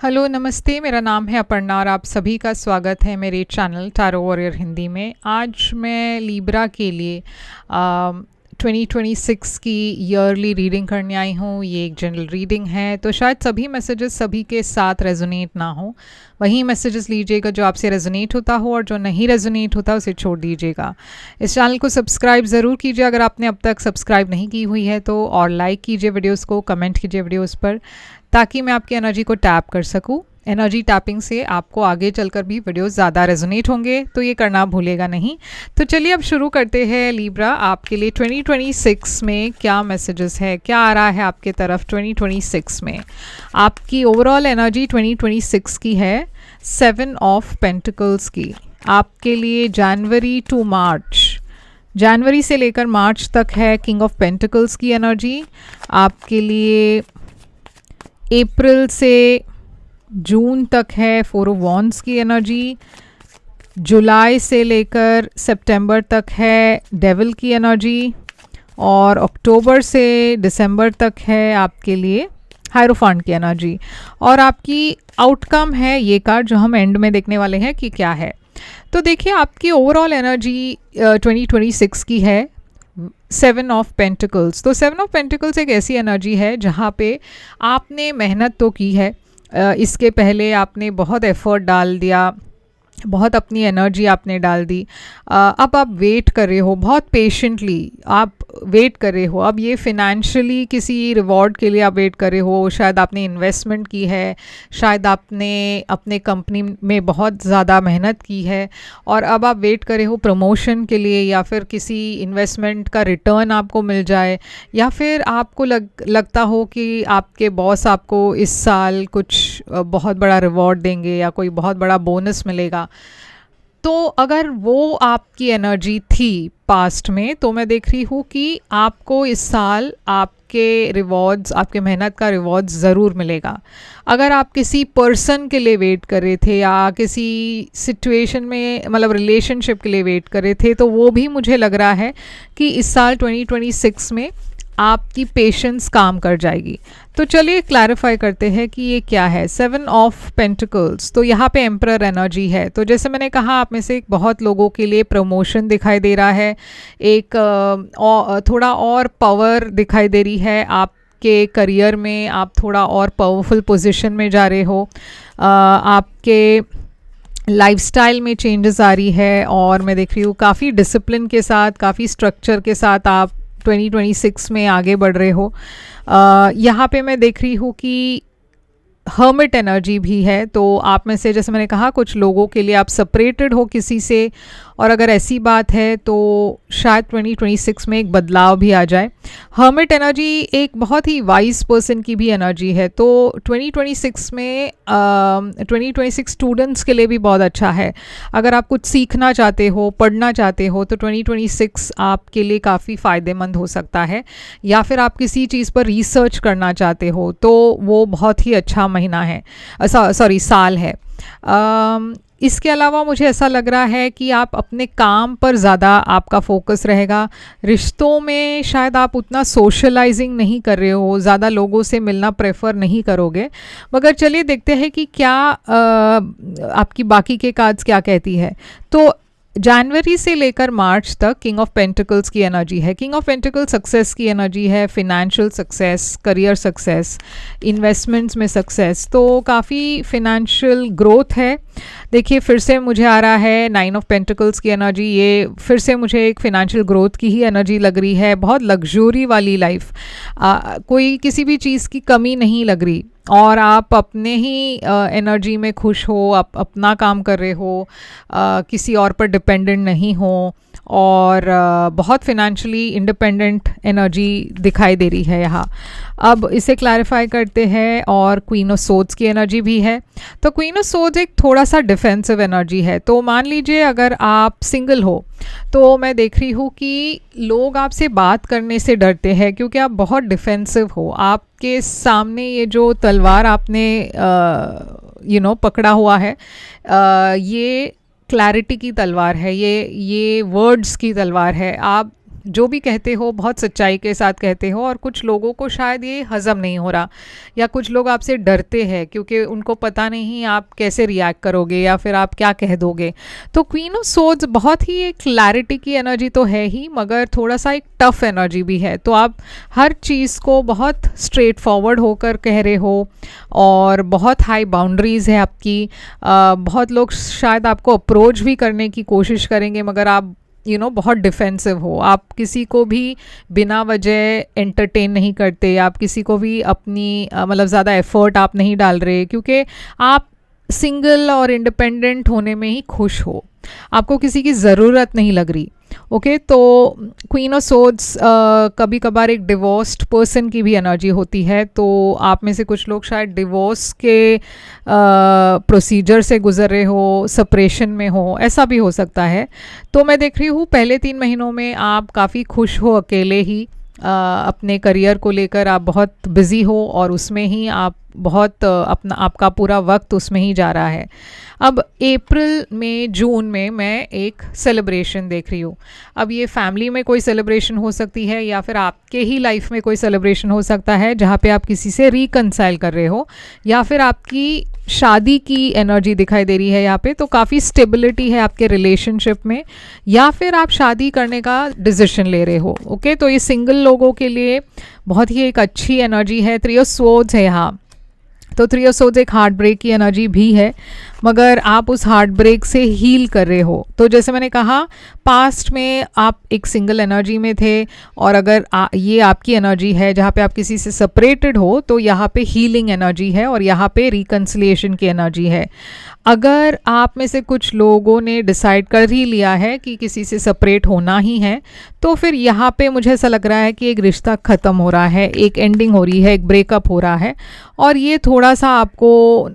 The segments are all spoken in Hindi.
हेलो नमस्ते, मेरा नाम है अपर्णा और आप सभी का स्वागत है मेरे चैनल टैरो वॉरियर हिंदी में। आज मैं लीब्रा के लिए 2026 की ईयरली रीडिंग करने आई हूँ। ये एक जनरल रीडिंग है, तो शायद सभी मैसेजेस सभी के साथ रेजोनेट ना हो। वही मैसेजेस लीजिएगा जो आपसे रेजोनेट होता हो, और जो नहीं रेजोनेट होता उसे छोड़ दीजिएगा। इस चैनल को सब्सक्राइब ज़रूर कीजिए अगर आपने अब तक सब्सक्राइब नहीं की हुई है तो, और लाइक कीजिए वीडियोस को, कमेंट कीजिए वीडियोस पर, ताकि मैं आपकी एनर्जी को टैप कर सकूं। एनर्जी टैपिंग से आपको आगे चलकर भी वीडियोस ज़्यादा रेजोनेट होंगे, तो ये करना भूलेगा नहीं। तो चलिए अब शुरू करते हैं। लीब्रा, आपके लिए 2026 में क्या मैसेजेस है, क्या आ रहा है आपके तरफ 2026 में। आपकी ओवरऑल एनर्जी 2026 की है 7 ऑफ पेंटिकल्स की। आपके लिए जनवरी टू मार्च, जनवरी से लेकर मार्च तक है किंग ऑफ पेंटिकल्स की एनर्जी। आपके लिए अप्रैल से जून तक है 4 ऑफ वॉन्ड्स की एनर्जी। जुलाई से लेकर सितंबर तक है डेविल की एनर्जी। और अक्टूबर से दिसंबर तक है आपके लिए हायरोफांट की एनर्जी। और आपकी आउटकम है ये कार्ड जो हम एंड में देखने वाले हैं कि क्या है। तो देखिए, आपकी ओवरऑल एनर्जी 2026 की है 7 ऑफ पेंटिकल्स। तो 7 ऑफ पेंटिकल्स एक ऐसी एनर्जी है जहाँ पे आपने मेहनत तो की है, इसके पहले आपने बहुत एफर्ट डाल दिया, बहुत अपनी एनर्जी आपने डाल दी। अब आप वेट कर रहे हो, बहुत पेशेंटली आप वेट कर रहे हो। अब ये फिनेंशियली किसी रिवॉर्ड के लिए आप वेट कर रहे हो। शायद आपने इन्वेस्टमेंट की है, शायद आपने अपने कंपनी में बहुत ज़्यादा मेहनत की है, और अब आप वेट कर रहे हो प्रमोशन के लिए, या फिर किसी इन्वेस्टमेंट का रिटर्न आपको मिल जाए, या फिर आपको लगता हो कि आपके बॉस आपको इस साल कुछ बहुत बड़ा रिवॉर्ड देंगे या कोई बहुत बड़ा बोनस मिलेगा। तो अगर वो आपकी एनर्जी थी पास्ट में, तो मैं देख रही हूँ कि आपको इस साल आपके रिवॉर्ड्स, आपके मेहनत का रिवॉर्ड्स ज़रूर मिलेगा। अगर आप किसी पर्सन के लिए वेट कर रहे थे या किसी सिचुएशन में, मतलब रिलेशनशिप के लिए वेट कर रहे थे, तो वो भी मुझे लग रहा है कि इस साल 2026 में आपकी पेशेंस काम कर जाएगी। तो चलिए क्लैरिफाई करते हैं कि ये क्या है 7 ऑफ पेंटिकल्स। तो यहाँ पे एम्परर एनर्जी है। तो जैसे मैंने कहा, आप में से बहुत लोगों के लिए प्रमोशन दिखाई दे रहा है, एक थोड़ा और पावर दिखाई दे रही है आपके करियर में। आप थोड़ा और पावरफुल पोजीशन में जा रहे हो। आपके लाइफस्टाइल में चेंजेस आ रही है, और मैं देख रही हूँ काफ़ी डिसिप्लिन के साथ, काफ़ी स्ट्रक्चर के साथ आप 2026 में आगे बढ़ रहे हो। यहाँ पे मैं देख रही हूँ कि हर्मिट एनर्जी भी है। तो आप में से, जैसे मैंने कहा, कुछ लोगों के लिए आप सेपरेटेड हो किसी से, और अगर ऐसी बात है तो शायद 2026 में एक बदलाव भी आ जाए। हर्मिट एनर्जी एक बहुत ही वाइज पर्सन की भी एनर्जी है। तो 2026 में 2026 स्टूडेंट्स के लिए भी बहुत अच्छा है। अगर आप कुछ सीखना चाहते हो, पढ़ना चाहते हो, तो 2026 आपके लिए काफ़ी फ़ायदेमंद हो सकता है। या फिर आप किसी चीज़ पर रिसर्च करना चाहते हो, तो वो बहुत ही अच्छा महीना है, साल है। इसके अलावा मुझे ऐसा लग रहा है कि आप अपने काम पर ज़्यादा आपका फोकस रहेगा। रिश्तों में शायद आप उतना सोशलाइजिंग नहीं कर रहे हो, ज़्यादा लोगों से मिलना प्रेफर नहीं करोगे। मगर चलिए देखते हैं कि क्या आपकी बाकी के कार्ड्स क्या कहती है। तो जनवरी से लेकर मार्च तक किंग ऑफ पेंटिकल्स की एनर्जी है। किंग ऑफ पेंटिकल सक्सेस की एनर्जी है, financial success, career success, investments में सक्सेस। तो काफ़ी फिनेंशियल ग्रोथ है। देखिए, फिर से मुझे आ रहा है 9 ऑफ पेंटिकल्स की एनर्जी। ये फिर से मुझे एक फिनेंशियल ग्रोथ की ही एनर्जी लग रही है। बहुत लग्जरी वाली लाइफ, कोई किसी भी चीज़ की कमी नहीं लग रही, और आप अपने ही एनर्जी में खुश हो, आप अपना काम कर रहे हो, किसी और पर डिपेंडेंट नहीं हो, और बहुत फिनेंशियली इंडिपेंडेंट एनर्जी दिखाई दे रही है यहाँ। अब इसे क्लैरिफाई करते हैं। और क्वीन ऑफ सोर्ड्स की एनर्जी भी है। तो क्वीन ऑफ सोर्ड्स एक थोड़ा सा डिफेंसिव एनर्जी है। तो मान लीजिए अगर आप सिंगल हो, तो मैं देख रही हूँ कि लोग आपसे बात करने से डरते हैं, क्योंकि आप बहुत डिफेंसिव हो। आपके सामने ये जो तलवार आपने पकड़ा हुआ है, ये क्लैरिटी की तलवार है, ये वर्ड्स की तलवार है। आप जो भी कहते हो बहुत सच्चाई के साथ कहते हो, और कुछ लोगों को शायद ये हज़म नहीं हो रहा, या कुछ लोग आपसे डरते हैं क्योंकि उनको पता नहीं आप कैसे रिएक्ट करोगे या फिर आप क्या कह दोगे। तो क्वीन ऑफ सोर्ड्स बहुत ही एक क्लैरिटी की एनर्जी तो है ही, मगर थोड़ा सा एक टफ एनर्जी भी है। तो आप हर चीज़ को बहुत स्ट्रेट फॉरवर्ड होकर कह रहे हो, और बहुत हाई बाउंड्रीज़ है आपकी। बहुत लोग शायद आपको अप्रोच भी करने की कोशिश करेंगे, मगर आप बहुत डिफेंसिव हो। आप किसी को भी बिना वजह एंटरटेन नहीं करते, आप किसी को भी अपनी मतलब ज़्यादा एफर्ट आप नहीं डाल रहे, क्योंकि आप सिंगल और इंडिपेंडेंट होने में ही खुश हो, आपको किसी की ज़रूरत नहीं लग रही। ओके, तो क्वीन ऑफ सोर्ड्स कभी कभार एक डिवोर्स्ड पर्सन की भी एनर्जी होती है। तो आप में से कुछ लोग शायद डिवोर्स के प्रोसीजर से गुजर रहे हो, सेपरेशन में हो, ऐसा भी हो सकता है। तो मैं देख रही हूँ पहले 3 महीनों में आप काफ़ी खुश हो अकेले ही, अपने करियर को लेकर आप बहुत बिज़ी हो, और उसमें ही आप बहुत अपना आपका पूरा वक्त उसमें ही जा रहा है। अब अप्रैल में, जून में मैं एक सेलिब्रेशन देख रही हूँ। अब ये फैमिली में कोई सेलिब्रेशन हो सकती है, या फिर आपके ही लाइफ में कोई सेलिब्रेशन हो सकता है जहाँ पे आप किसी से रिकनसाइल कर रहे हो, या फिर आपकी शादी की एनर्जी दिखाई दे रही है यहाँ पे। तो काफ़ी स्टेबिलिटी है आपके रिलेशनशिप में, या फिर आप शादी करने का डिसीजन ले रहे हो। ओके, तो ये सिंगल लोगों के लिए बहुत ही एक अच्छी एनर्जी है। 3 ऑफ सोर्ड्स है यहाँ, तो 3 ऑफ सोर्ड्स एक हार्ट ब्रेक की एनर्जी भी है, मगर आप उस हार्ट ब्रेक से हील कर रहे हो। तो जैसे मैंने कहा, पास्ट में आप एक सिंगल एनर्जी में थे, और अगर ये आपकी एनर्जी है जहाँ पे आप किसी से सेपरेटेड हो, तो यहाँ पे हीलिंग एनर्जी है, और यहाँ पे रिकन्सिलिएशन की एनर्जी है। अगर आप में से कुछ लोगों ने डिसाइड कर ही लिया है कि किसी से सेपरेट होना ही है, तो फिर यहाँ पे मुझे ऐसा लग रहा है कि एक रिश्ता ख़त्म हो रहा है, एक एंडिंग हो रही है, एक ब्रेकअप हो रहा है, और ये थोड़ा सा आपको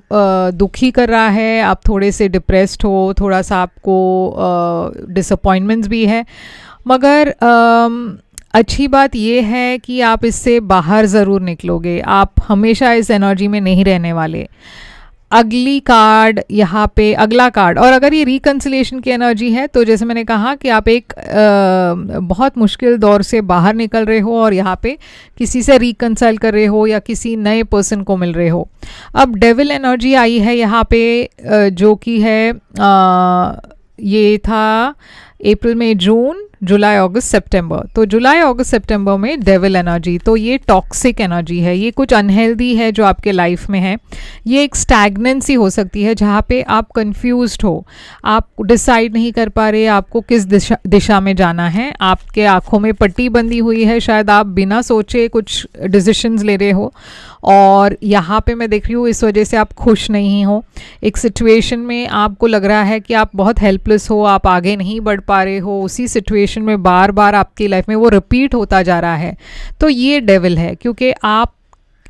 दुखी कर रहा है। आप थोड़े से डिप्रेस्ड हो, थोड़ा सा आपको डिसअपॉइंटमेंट्स भी है, मगर अच्छी बात ये है कि आप इससे बाहर ज़रूर निकलोगे। आप हमेशा इस एनर्जी में नहीं रहने वाले। अगली कार्ड यहाँ पे, अगला कार्ड, और अगर ये रिकन्सिलिएशन की एनर्जी है, तो जैसे मैंने कहा कि आप एक बहुत मुश्किल दौर से बाहर निकल रहे हो, और यहाँ पे किसी से रिकन्साइल कर रहे हो, या किसी नए पर्सन को मिल रहे हो। अब डेविल एनर्जी आई है यहाँ पे, जो कि है ये था अप्रैल में, जून, जुलाई, अगस्त, सितंबर। तो जुलाई, अगस्त, सितंबर में डेविल एनर्जी, तो ये टॉक्सिक एनर्जी है, ये कुछ अनहेल्दी है जो आपके लाइफ में है। ये एक स्टैग्नेंसी हो सकती है जहाँ पे आप कंफ्यूज्ड हो, आप डिसाइड नहीं कर पा रहे आपको किस दिशा में जाना है। आपके आंखों में पट्टी बंधी हुई है, शायद आप बिना सोचे कुछ डिसीजंस ले रहे हो, और यहाँ पे मैं देख रही हूँ इस वजह से आप खुश नहीं हो। एक सिचुएशन में आपको लग रहा है कि आप बहुत हेल्पलेस हो, आप आगे नहीं बढ़ पा रहे हो, उसी सिचुएशन में बार बार आपकी लाइफ में वो रिपीट होता जा रहा है। तो ये डेविल है, क्योंकि आप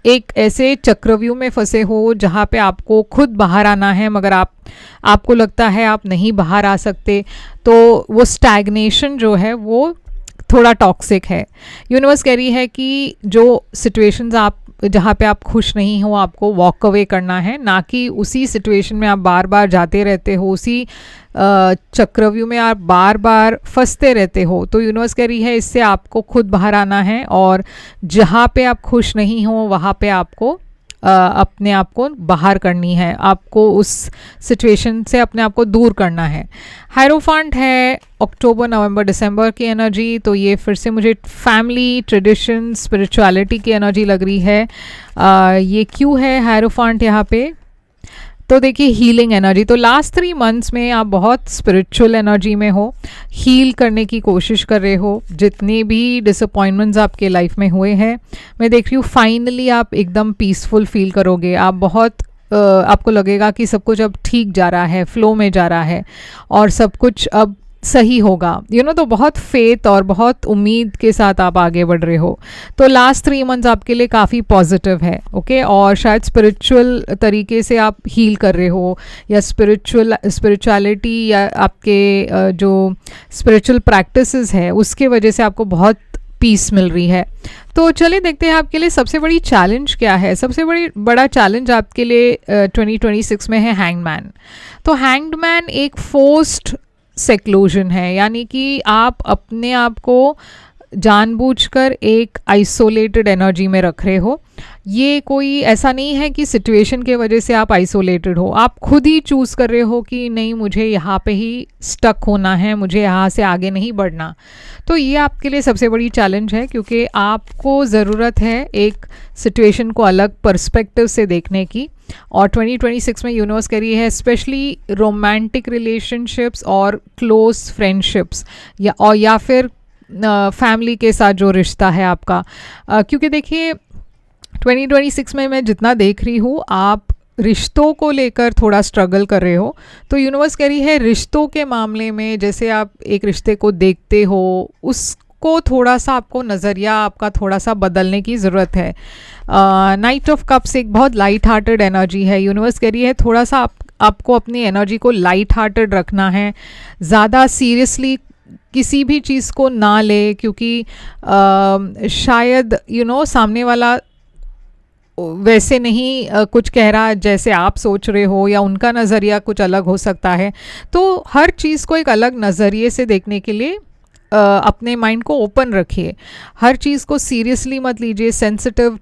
एक ऐसे चक्रव्यूह में फंसे हो जहाँ पे आपको खुद बाहर आना है, मगर आपको लगता है आप नहीं बाहर आ सकते। तो वो स्टैग्नेशन जो है वो थोड़ा टॉक्सिक है। यूनिवर्स कह रही है कि जो सिचुएशंस आप जहाँ पे आप खुश नहीं हो, आपको वॉक अवे करना है, ना कि उसी सिचुएशन में आप बार बार जाते रहते हो, उसी चक्रव्यूह में आप बार बार फंसते रहते हो। तो यूनिवर्स कह रही है इससे आपको खुद बाहर आना है, और जहाँ पे आप खुश नहीं हो वहाँ पे आपको अपने आप को बाहर करनी है, आपको उस सिचुएशन से अपने आप को दूर करना है। हायरोफांट है अक्टूबर, नवंबर, दिसंबर की एनर्जी, तो ये फिर से मुझे फैमिली, ट्रेडिशन, स्पिरिचुअलिटी की एनर्जी लग रही है। ये क्यों है हायरोफांट यहाँ पे? तो देखिए, हीलिंग एनर्जी। तो लास्ट 3 मंथ्स में आप बहुत स्पिरिचुअल एनर्जी में हो, हील करने की कोशिश कर रहे हो। जितने भी डिसअपॉइंटमेंट्स आपके लाइफ में हुए हैं, मैं देख रही हूँ फाइनली आप एकदम पीसफुल फील करोगे। आप बहुत आपको लगेगा कि सब कुछ अब ठीक जा रहा है, फ्लो में जा रहा है, और सब कुछ अब सही होगा। तो बहुत फेथ और बहुत उम्मीद के साथ आप आगे बढ़ रहे हो। तो लास्ट 3 मंथ्स आपके लिए काफ़ी पॉजिटिव है। ओके, और शायद स्पिरिचुअल तरीके से आप हील कर रहे हो, या स्पिरिचुअलिटी या आपके जो स्पिरिचुअल प्रैक्टिसेस है उसके वजह से आपको बहुत पीस मिल रही है। तो चलिए देखते हैं आपके लिए सबसे बड़ी चैलेंज क्या है। सबसे बड़ा चैलेंज आपके लिए 2026 में है हैंगमैन। तो हैंगमैन एक फोर्स्ड सेक्लूजन है, यानी कि आप अपने आप को जानबूझकर एक आइसोलेटेड एनर्जी में रख रहे हो। ये कोई ऐसा नहीं है कि सिचुएशन के वजह से आप आइसोलेटेड हो, आप खुद ही चूज़ कर रहे हो कि नहीं मुझे यहाँ पे ही स्टक होना है, मुझे यहाँ से आगे नहीं बढ़ना। तो ये आपके लिए सबसे बड़ी चैलेंज है, क्योंकि आपको ज़रूरत है एक सिचुएशन को अलग पर्सपेक्टिव से देखने की। और 2026 में यूनिवर्स कह रही है स्पेशली रोमांटिक रिलेशनशिप्स और क्लोज फ्रेंडशिप्स या फिर फैमिली के साथ जो रिश्ता है आपका, क्योंकि देखिए 2026 में मैं जितना देख रही हूँ आप रिश्तों को लेकर थोड़ा स्ट्रगल कर रहे हो। तो यूनिवर्स कह रही है रिश्तों के मामले में जैसे आप एक रिश्ते को देखते हो उसको थोड़ा सा आपको नज़रिया आपका थोड़ा सा बदलने की ज़रूरत है। नाइट ऑफ कप्स एक बहुत लाइट हार्टेड एनर्जी है। यूनिवर्स कह रही है थोड़ा सा आपको अपनी एनर्जी को लाइट हार्टेड रखना है, ज़्यादा सीरियसली किसी भी चीज़ को ना ले, क्योंकि शायद सामने वाला वैसे नहीं कुछ कह रहा जैसे आप सोच रहे हो, या उनका नज़रिया कुछ अलग हो सकता है। तो हर चीज़ को एक अलग नज़रिए से देखने के लिए अपने माइंड को ओपन रखिए, हर चीज़ को सीरियसली मत लीजिए। सेंसिटिव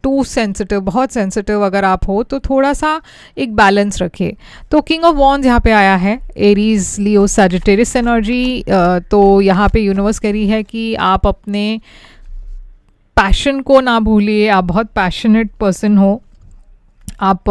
बहुत सेंसिटिव अगर आप हो तो थोड़ा सा एक बैलेंस रखिए। तो किंग ऑफ वॉन्ड्स यहाँ पे आया है, एरीज लियो सजिटेरियस एनर्जी। तो यहाँ पे यूनिवर्स कह रही है कि आप अपने पैशन को ना भूलिए, आप बहुत पैशनेट पर्सन हो, आप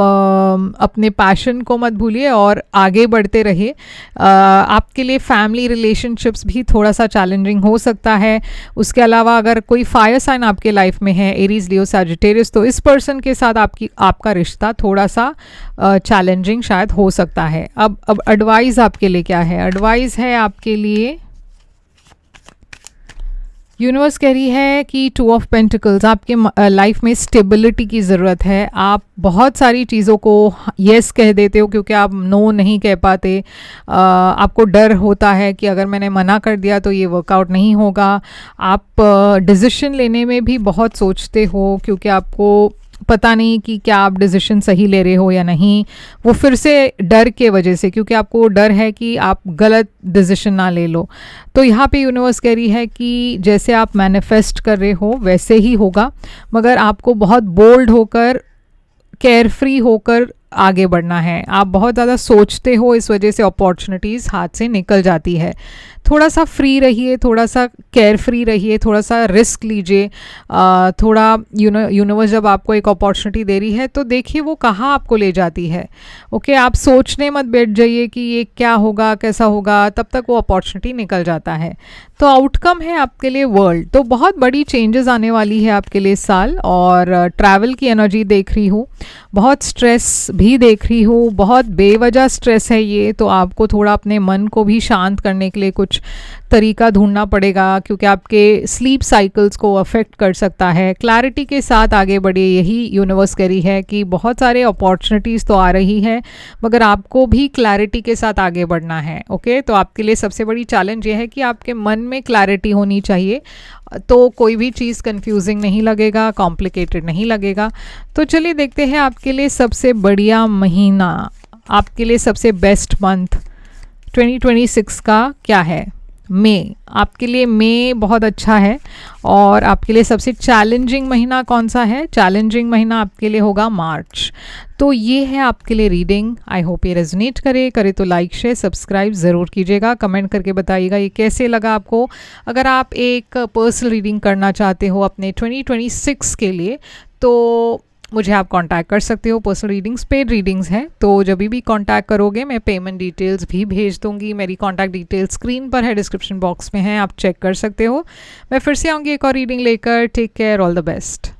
अपने पैशन को मत भूलिए और आगे बढ़ते रहिए। आपके लिए फैमिली रिलेशनशिप्स भी थोड़ा सा चैलेंजिंग हो सकता है। उसके अलावा अगर कोई फायर साइन आपके लाइफ में है, एरीज लियो सजिटेरियस, तो इस पर्सन के साथ आपका रिश्ता थोड़ा सा चैलेंजिंग शायद हो सकता है। अब एडवाइस आपके लिए क्या है? एडवाइस है आपके लिए, यूनिवर्स कह रही है कि 2 ऑफ पेंटिकल्स, आपके लाइफ में स्टेबिलिटी की ज़रूरत है। आप बहुत सारी चीज़ों को येस कह देते हो क्योंकि आप नो नहीं कह पाते। आपको डर होता है कि अगर मैंने मना कर दिया तो ये वर्कआउट नहीं होगा। आप डिसीजन लेने में भी बहुत सोचते हो क्योंकि आपको पता नहीं कि क्या आप डिसीजन सही ले रहे हो या नहीं, वो फिर से डर के वजह से, क्योंकि आपको डर है कि आप गलत डिसीजन ना ले लो। तो यहाँ पे यूनिवर्स कह रही है कि जैसे आप मैनिफेस्ट कर रहे हो वैसे ही होगा, मगर आपको बहुत बोल्ड होकर केयरफ्री होकर आगे बढ़ना है। आप बहुत ज़्यादा सोचते हो, इस वजह से अपॉर्चुनिटीज़ हाथ से निकल जाती है। थोड़ा सा फ्री रहिए, थोड़ा सा केयरफ्री रहिए, थोड़ा सा रिस्क लीजिए। थोड़ा यूनिवर्स जब आपको एक अपॉर्चुनिटी दे रही है तो देखिए वो कहाँ आपको ले जाती है। ओके, आप सोचने मत बैठ जाइए कि ये क्या होगा कैसा होगा, तब तक वो अपॉर्चुनिटी निकल जाता है। तो आउटकम है आपके लिए वर्ल्ड। तो बहुत बड़ी चेंजेस आने वाली है आपके लिए इस साल, और ट्रैवल की एनर्जी देख रही हूँ, बहुत स्ट्रेस भी देख रही हूँ, बहुत बेवजह स्ट्रेस है ये। तो आपको थोड़ा अपने मन को भी शांत करने के लिए कुछ तरीका ढूंढना पड़ेगा, क्योंकि आपके स्लीप साइकिल्स को अफेक्ट कर सकता है। क्लैरिटी के साथ आगे बढ़े, यही यूनिवर्स कह रही है कि बहुत सारे अपॉर्चुनिटीज़ तो आ रही है मगर आपको भी क्लैरिटी के साथ आगे बढ़ना है। ओके, तो आपके लिए सबसे बड़ी चैलेंज ये है कि आपके मन में क्लैरिटी होनी चाहिए, तो कोई भी चीज़ कंफ्यूजिंग नहीं लगेगा, कॉम्प्लिकेटेड नहीं लगेगा। तो चलिए देखते हैं आपके लिए सबसे बढ़िया महीना, आपके लिए सबसे बेस्ट मंथ 2026 का क्या है। मई, आपके लिए मई बहुत अच्छा है। और आपके लिए सबसे चैलेंजिंग महीना कौन सा है? चैलेंजिंग महीना आपके लिए होगा मार्च। तो ये है आपके लिए रीडिंग। आई होप ये रेजोनेट करे तो लाइक शेयर सब्सक्राइब ज़रूर कीजिएगा, कमेंट करके बताइएगा ये कैसे लगा आपको। अगर आप एक पर्सनल रीडिंग करना चाहते हो अपने 2026 के लिए तो मुझे आप कांटेक्ट कर सकते हो। पर्सनल रीडिंग्स पेड रीडिंग्स हैं, तो जब भी कांटेक्ट करोगे मैं पेमेंट डिटेल्स भी भेज दूंगी। मेरी कांटेक्ट डिटेल्स स्क्रीन पर है, डिस्क्रिप्शन बॉक्स में है, आप चेक कर सकते हो। मैं फिर से आऊँगी एक और रीडिंग लेकर। Take care, all the best.